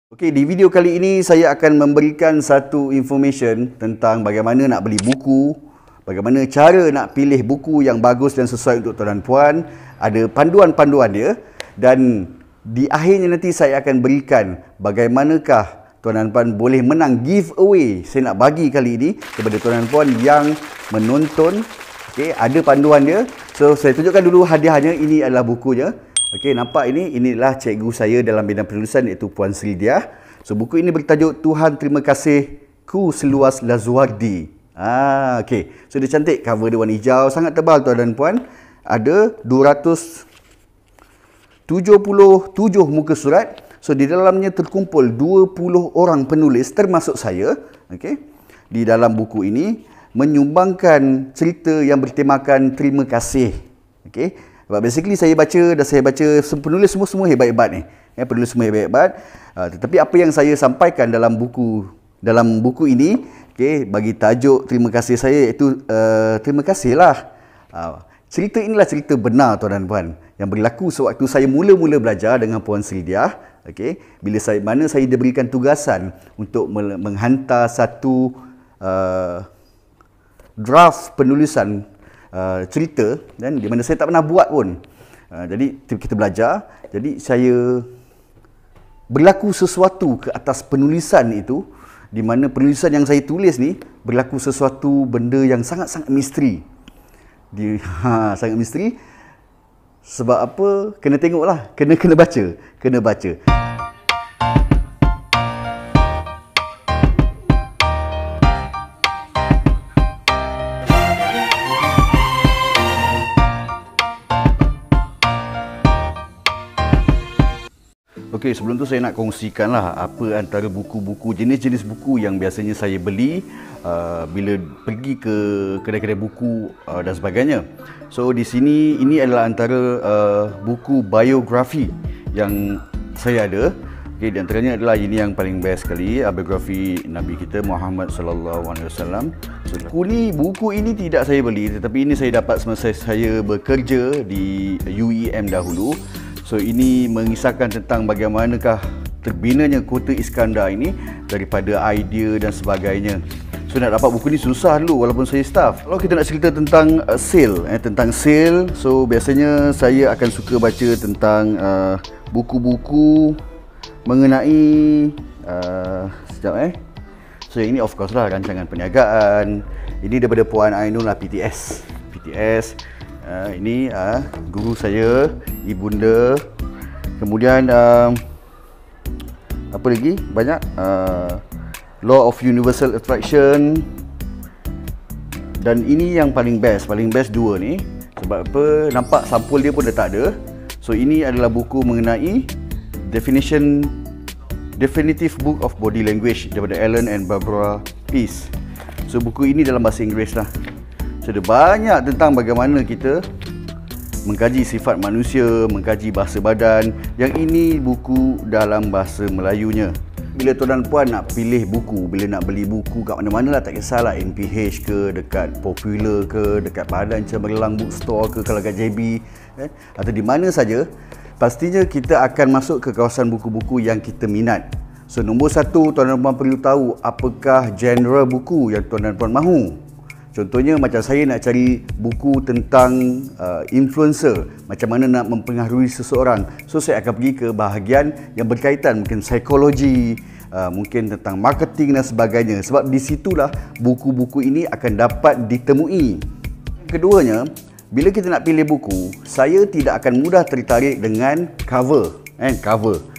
Okey, di video kali ini saya akan memberikan satu information tentang bagaimana nak beli buku, bagaimana cara nak pilih buku yang bagus dan sesuai untuk tuan dan puan, ada panduan-panduan dia, dan di akhirnya nanti saya akan berikan bagaimanakah tuan dan puan boleh menang giveaway. Saya nak bagi kali ini kepada tuan dan puan yang menonton. Okey, ada panduan dia. So saya tunjukkan dulu hadiahnya. Ini adalah bukunya. Okey, nampak ini? Inilah cikgu saya dalam bidang penulisan, iaitu Puan Sri Diah. So, buku ini bertajuk Tuhan Terima Kasih-Ku Seluas Lazuardi. Okey. So, dia cantik. Cover dia warna hijau. Sangat tebal, tuan dan puan. Ada 277 muka surat. So, di dalamnya terkumpul 20 orang penulis, termasuk saya. Okey. Di dalam buku ini, menyumbangkan cerita yang bertemakan terima kasih. Okey. Sebab basically saya baca penulis semua hebat-hebat ni. Penulis semua hebat-hebat. Tetapi apa yang saya sampaikan dalam buku ini, bagi tajuk terima kasih saya, iaitu terima kasihlah. Cerita inilah cerita benar, tuan dan puan, yang berlaku sewaktu saya mula-mula belajar dengan Puan Sri Diah. Bila saya diberikan tugasan untuk menghantar satu draft penulisan cerita, dan di mana saya tak pernah buat pun. Jadi kita belajar. Jadi saya berlaku sesuatu ke atas penulisan itu, di mana penulisan yang saya tulis ni berlaku sesuatu benda yang sangat-sangat misteri. Sangat misteri. Sebab apa? Kena tengoklah, kena baca. Okey, sebelum tu saya nak kongsikanlah apa antara buku-buku, jenis-jenis buku yang biasanya saya beli bila pergi ke kedai-kedai buku dan sebagainya. So di sini ini adalah antara buku biografi yang saya ada. Okey, di antaranya adalah ini yang paling best sekali, biografi Nabi kita Muhammad sallallahu alaihi wasallam. So, buku ini tidak saya beli, tetapi ini saya dapat semasa saya bekerja di UEM dahulu. So ini mengisahkan tentang bagaimanakah terbinanya Kota Iskandar ini daripada idea dan sebagainya. So nak dapat buku ni susah dulu walaupun saya staff. Kalau kita nak cerita tentang sale, so biasanya saya akan suka baca tentang buku-buku mengenai So yang ini of course lah rancangan perniagaan. Ini daripada Puan Ainul lah, PTS. Ini guru saya, ibunda. Kemudian apa lagi? Banyak. Law of Universal Attraction. Dan ini yang paling best dua ni. Sebab apa? Nampak sampul dia pun dah tak ada. So ini adalah buku mengenai Definitive Book of Body Language daripada Alan and Barbara Pease. So buku ini dalam bahasa Inggeris lah. So, ada banyak tentang bagaimana kita mengkaji sifat manusia, mengkaji bahasa badan. Yang ini buku dalam bahasa Melayunya. Bila tuan dan puan nak pilih buku, bila nak beli buku kat mana-mana lah, tak kisahlah NPH ke, dekat Popular ke, dekat Padang Cemerlang Bookstore ke, kalau kat JB, atau di mana saja, pastinya kita akan masuk ke kawasan buku-buku yang kita minat. So, nombor satu, tuan dan puan perlu tahu apakah genre buku yang tuan dan puan mahu. Contohnya macam saya nak cari buku tentang influencer, macam mana nak mempengaruhi seseorang. So saya akan pergi ke bahagian yang berkaitan mungkin psikologi, mungkin tentang marketing dan sebagainya. Sebab di situlah buku-buku ini akan dapat ditemui. Keduanya, bila kita nak pilih buku, saya tidak akan mudah tertarik dengan cover.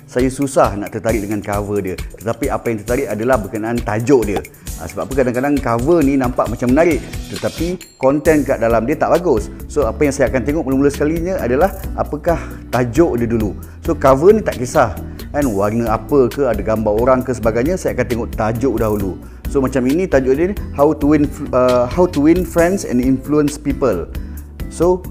Saya susah nak tertarik dengan cover dia. Tetapi apa yang tertarik adalah berkenaan tajuk dia. Sebab apa, kadang-kadang cover ni nampak macam menarik, tetapi konten kat dalam dia tak bagus. So apa yang saya akan tengok mula-mula sekalinya adalah apakah tajuk dia dulu. So cover ni tak kisah warna apa ke, ada gambar orang ke sebagainya, saya akan tengok tajuk dahulu. So macam ini tajuk dia, How to Win Friends and Influence People. So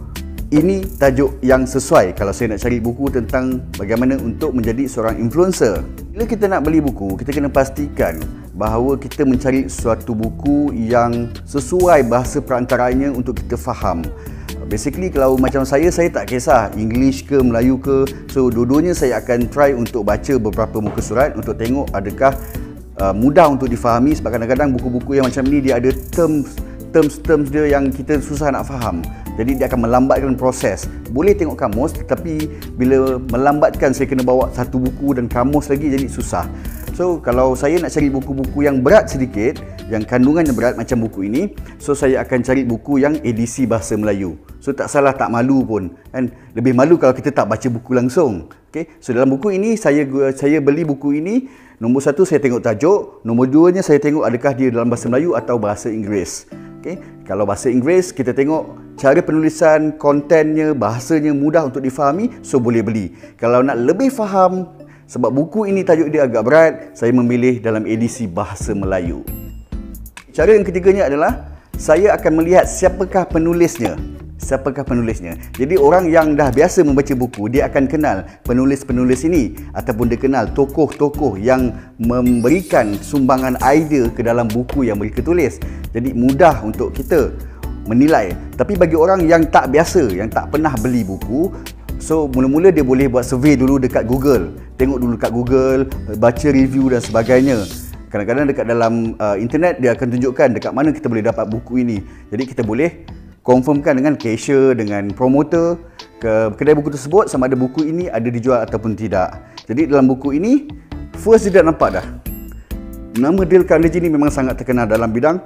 ini tajuk yang sesuai kalau saya nak cari buku tentang bagaimana untuk menjadi seorang influencer. Bila kita nak beli buku, kita kena pastikan bahawa kita mencari suatu buku yang sesuai bahasa perantaranya untuk kita faham. Basically kalau macam saya tak kisah English ke Melayu ke. So dua-duanya saya akan try untuk baca beberapa muka surat untuk tengok adakah mudah untuk difahami, sebab kadang-kadang buku-buku yang macam ni dia ada terms dia yang kita susah nak faham. Jadi dia akan melambatkan proses. Boleh tengok kamus, tetapi bila melambatkan saya kena bawa satu buku dan kamus lagi, jadi susah. So kalau saya nak cari buku-buku yang berat sedikit, yang kandungannya berat macam buku ini, so saya akan cari buku yang edisi bahasa Melayu. So tak salah, tak malu pun kan. Lebih malu kalau kita tak baca buku langsung. Okay? So dalam buku ini saya beli buku ini, nombor satu saya tengok tajuk, nombor duanya saya tengok adakah dia dalam bahasa Melayu atau bahasa Inggeris. Okay? Kalau bahasa Inggeris, kita tengok cara penulisan, kontennya, bahasanya mudah untuk difahami, so boleh beli. Kalau nak lebih faham, sebab buku ini tajuk dia agak berat, saya memilih dalam edisi bahasa Melayu. Cara yang ketiganya adalah saya akan melihat siapakah penulisnya. Jadi orang yang dah biasa membaca buku, dia akan kenal penulis-penulis ini, ataupun dia kenal tokoh-tokoh yang memberikan sumbangan idea ke dalam buku yang mereka tulis. Jadi mudah untuk kita menilai. Tapi bagi orang yang tak biasa, yang tak pernah beli buku, so mula-mula dia boleh buat survey dulu dekat Google. Tengok dulu dekat Google, baca review dan sebagainya. Kadang-kadang dekat dalam internet dia akan tunjukkan dekat mana kita boleh dapat buku ini. Jadi kita boleh confirmkan dengan cashier, dengan promoter ke kedai buku tersebut sama ada buku ini ada dijual ataupun tidak. Jadi dalam buku ini, first dia dah nampak dah, nama Dale Carnegie ni memang sangat terkenal dalam bidang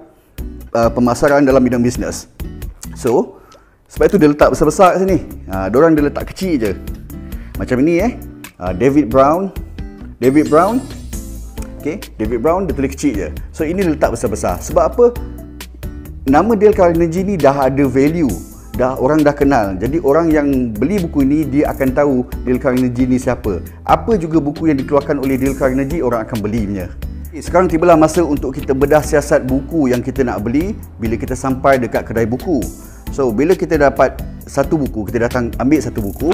pemasaran, dalam bidang bisnes. So sebab itu dia letak besar-besar kat sini. Diorang dia letak kecil je. Macam ini David Brown. Okay, David Brown dia tulis kecil je. So ini dia letak besar-besar. Sebab apa? Nama Dale Carnegie ni dah ada value. Orang dah kenal. Jadi orang yang beli buku ini, dia akan tahu Dale Carnegie ni siapa. Apa juga buku yang dikeluarkan oleh Dale Carnegie, orang akan belinya. Sekarang tibalah masa untuk kita bedah siasat buku yang kita nak beli bila kita sampai dekat kedai buku. So bila kita dapat satu buku, kita datang ambil satu buku,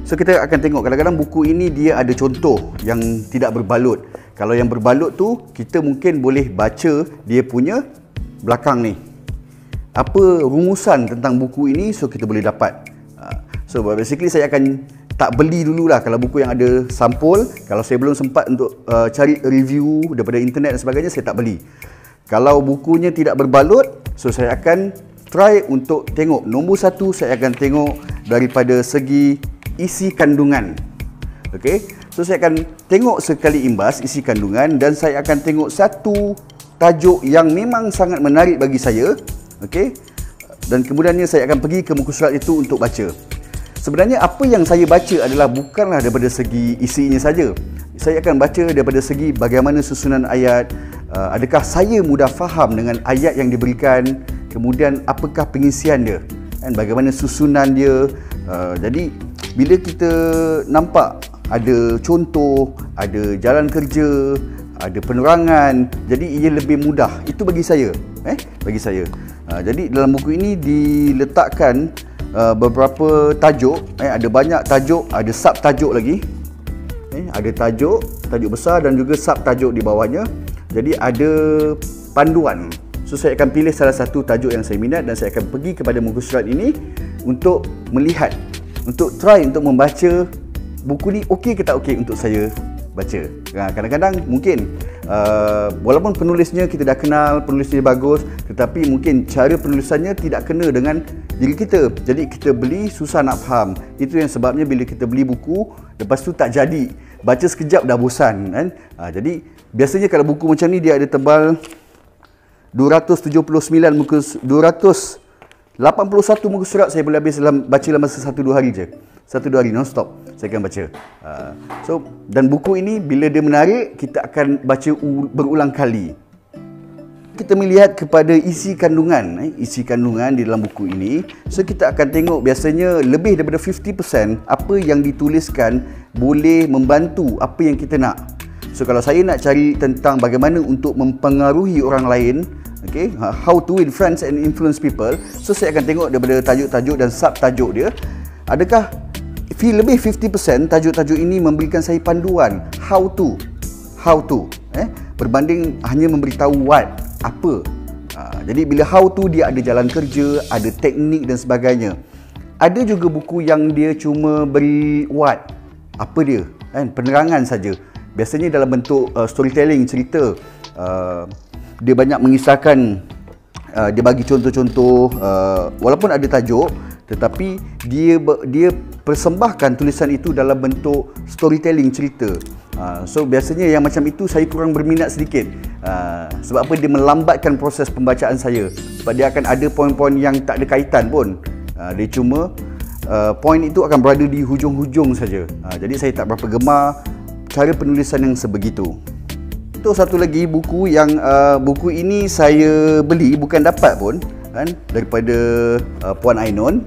so kita akan tengok kadang-kadang buku ini dia ada contoh yang tidak berbalut. Kalau yang berbalut tu, kita mungkin boleh baca dia punya belakang ni, apa rumusan tentang buku ini, so kita boleh dapat. So basically saya akan tak beli dululah kalau buku yang ada sampul. Kalau saya belum sempat untuk cari review daripada internet dan sebagainya, saya tak beli. Kalau bukunya tidak berbalut, so saya akan try untuk tengok. Nombor satu, saya akan tengok daripada segi isi kandungan. Okay? So saya akan tengok sekali imbas isi kandungan, dan saya akan tengok satu tajuk yang memang sangat menarik bagi saya. Okay? Dan kemudiannya saya akan pergi ke muka surat itu untuk baca. Sebenarnya apa yang saya baca adalah bukanlah daripada segi isinya saja. Saya akan baca daripada segi bagaimana susunan ayat, adakah saya mudah faham dengan ayat yang diberikan, kemudian apakah pengisian dia, dan bagaimana susunan dia. Jadi bila kita nampak ada contoh, ada jalan kerja, ada penerangan, jadi ia lebih mudah. Itu bagi saya. Bagi saya. Jadi dalam buku ini diletakkan beberapa tajuk. Ada banyak tajuk, ada sub-tajuk lagi. Ada tajuk besar dan juga sub-tajuk di bawahnya. Jadi ada panduan. So saya akan pilih salah satu tajuk yang saya minat dan saya akan pergi kepada muka surat ini untuk melihat, untuk try untuk membaca buku ni okey ke tak okey untuk saya baca. Kadang-kadang mungkin walaupun penulisnya kita dah kenal, penulisnya bagus, tetapi mungkin cara penulisannya tidak kena dengan diri kita. Jadi kita beli susah nak faham. Itu yang sebabnya bila kita beli buku, lepas tu tak jadi. Baca sekejap dah bosan kan. Jadi biasanya kalau buku macam ni dia ada tebal 279 muka, 281 muka surat, saya boleh habis baca dalam masa 1-2 hari je. 1-2 hari non-stop saya akan baca. Dan buku ini bila dia menarik, kita akan baca berulang kali. Kita melihat kepada isi kandungan, isi kandungan di dalam buku ini. So kita akan tengok biasanya lebih daripada 50% apa yang dituliskan boleh membantu apa yang kita nak. So kalau saya nak cari tentang bagaimana untuk mempengaruhi orang lain, okay, how to win friends and influence people, so saya akan tengok daripada tajuk-tajuk dan sub-tajuk dia. Adakah lebih 50% tajuk-tajuk ini memberikan saya panduan how to, berbanding hanya memberitahu what, apa. Jadi bila how to, dia ada jalan kerja, ada teknik dan sebagainya. ada juga buku yang dia cuma beri what, apa dia, kan, penerangan saja. Biasanya dalam bentuk storytelling, cerita. Dia banyak mengisahkan, dia bagi contoh-contoh, walaupun ada tajuk, tetapi dia persembahkan tulisan itu dalam bentuk storytelling, cerita. So biasanya yang macam itu saya kurang berminat sedikit. Sebab apa? Dia melambatkan proses pembacaan saya. Sebab dia akan ada poin-poin yang tak ada kaitan pun. Dia cuma poin itu akan berada di hujung-hujung saja. Jadi saya tak berapa gemar cara penulisan yang sebegitu. Itu satu lagi buku yang buku ini saya beli, bukan dapat pun, kan, daripada Puan Ainun.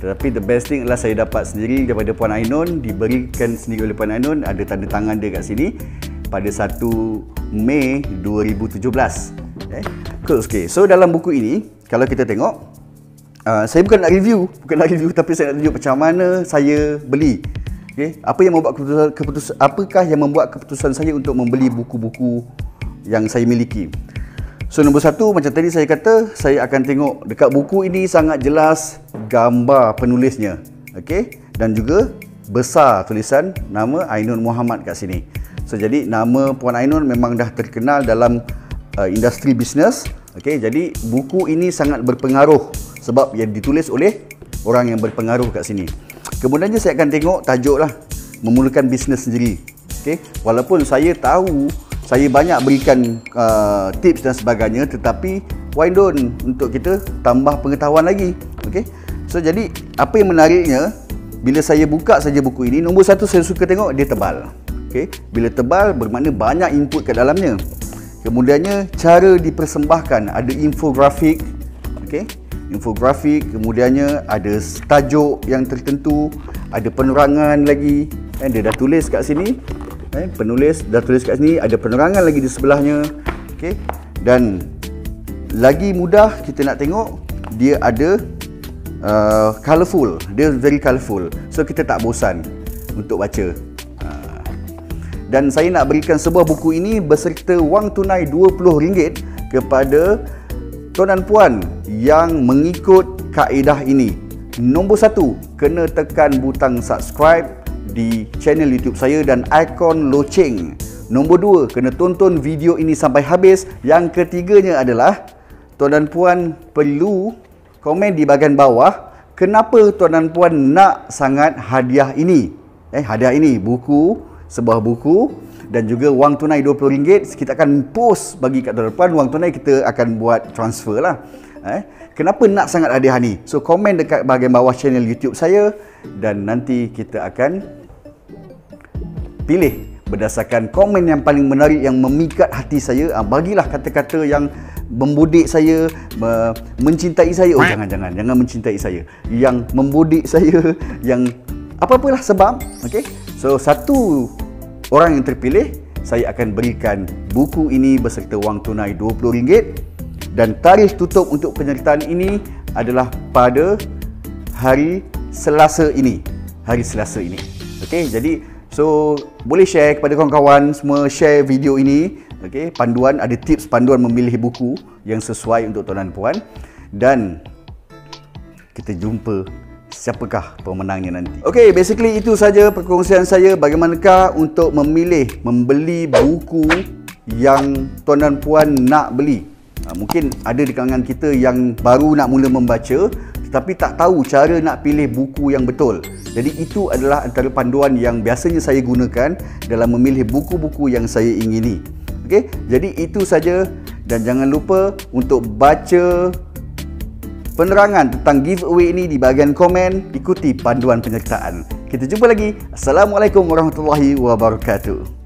Tetapi the best thing adalah saya dapat sendiri daripada Puan Ainun, diberikan sendiri oleh Puan Ainun, ada tanda tangan dia kat sini pada 1 Mei 2017. Cool. Okay. So dalam buku ini, kalau kita tengok, saya bukan nak review tapi saya nak tunjuk macam mana saya beli. Okay. Apakah yang membuat keputusan saya untuk membeli buku-buku yang saya miliki. So nombor satu, macam tadi saya kata, saya akan tengok dekat buku ini sangat jelas gambar penulisnya, okey, dan juga besar tulisan nama Ainun Muhammad kat sini. So jadi nama Puan Ainun memang dah terkenal dalam industri bisnes, okey. Jadi buku ini sangat berpengaruh sebab yang ditulis oleh orang yang berpengaruh kat sini. Kemudiannya saya akan tengok tajuk lah, memulakan bisnes sendiri, okey. Walaupun saya tahu saya banyak berikan tips dan sebagainya, tetapi why don't untuk kita tambah pengetahuan lagi, okey. So jadi apa yang menariknya, bila saya buka saja buku ini, nombor satu saya suka tengok dia tebal, okey. Bila tebal bermakna banyak input kat dalamnya. Kemudiannya cara dipersembahkan, ada infografik, okey, infografik. Kemudiannya ada tajuk yang tertentu, ada penerangan lagi, kan, dia dah tulis kat sini. Penulis dah tulis kat sini, ada penerangan lagi di sebelahnya, okey. Dan lagi mudah kita nak tengok, dia ada colourful, dia very colourful, so kita tak bosan untuk baca. Dan saya nak berikan sebuah buku ini beserta wang tunai RM20 kepada tuan dan puan yang mengikut kaedah ini. Nombor satu, kena tekan butang subscribe di channel YouTube saya dan ikon loceng. Nombor dua, kena tonton video ini sampai habis. Yang ketiganya adalah tuan dan puan perlu komen di bahagian bawah kenapa tuan dan puan nak sangat hadiah ini. Hadiah ini buku, sebuah buku dan juga wang tunai RM20. Kita akan post bagi kat tuan dan puan, wang tunai kita akan buat transfer lah. Kenapa nak sangat hadiah ni? So komen dekat bahagian bawah channel YouTube saya dan nanti kita akan pilih berdasarkan komen yang paling menarik, yang memikat hati saya. Bagilah kata-kata yang membudik saya, mencintai saya. Oh jangan mencintai saya, yang membudik saya, yang apa-apalah sebab, okey. So satu orang yang terpilih, saya akan berikan buku ini beserta wang tunai RM20 dan tarikh tutup untuk penyertaan ini adalah pada hari Selasa ini. Okey, jadi so boleh share kepada kawan-kawan semua, share video ini, okey. Panduan, ada tips panduan memilih buku yang sesuai untuk tuan dan puan, dan kita jumpa siapakah pemenangnya nanti. Okey, basically itu saja perkongsian saya bagaimanakah untuk membeli buku yang tuan dan puan nak beli. Mungkin ada di kalangan kita yang baru nak mula membaca tetapi tak tahu cara nak pilih buku yang betul. Jadi itu adalah antara panduan yang biasanya saya gunakan dalam memilih buku-buku yang saya ingini. Okey, jadi itu saja dan jangan lupa untuk baca penerangan tentang giveaway ini di bahagian komen, ikuti panduan penyertaan. Kita jumpa lagi. Assalamualaikum warahmatullahi wabarakatuh.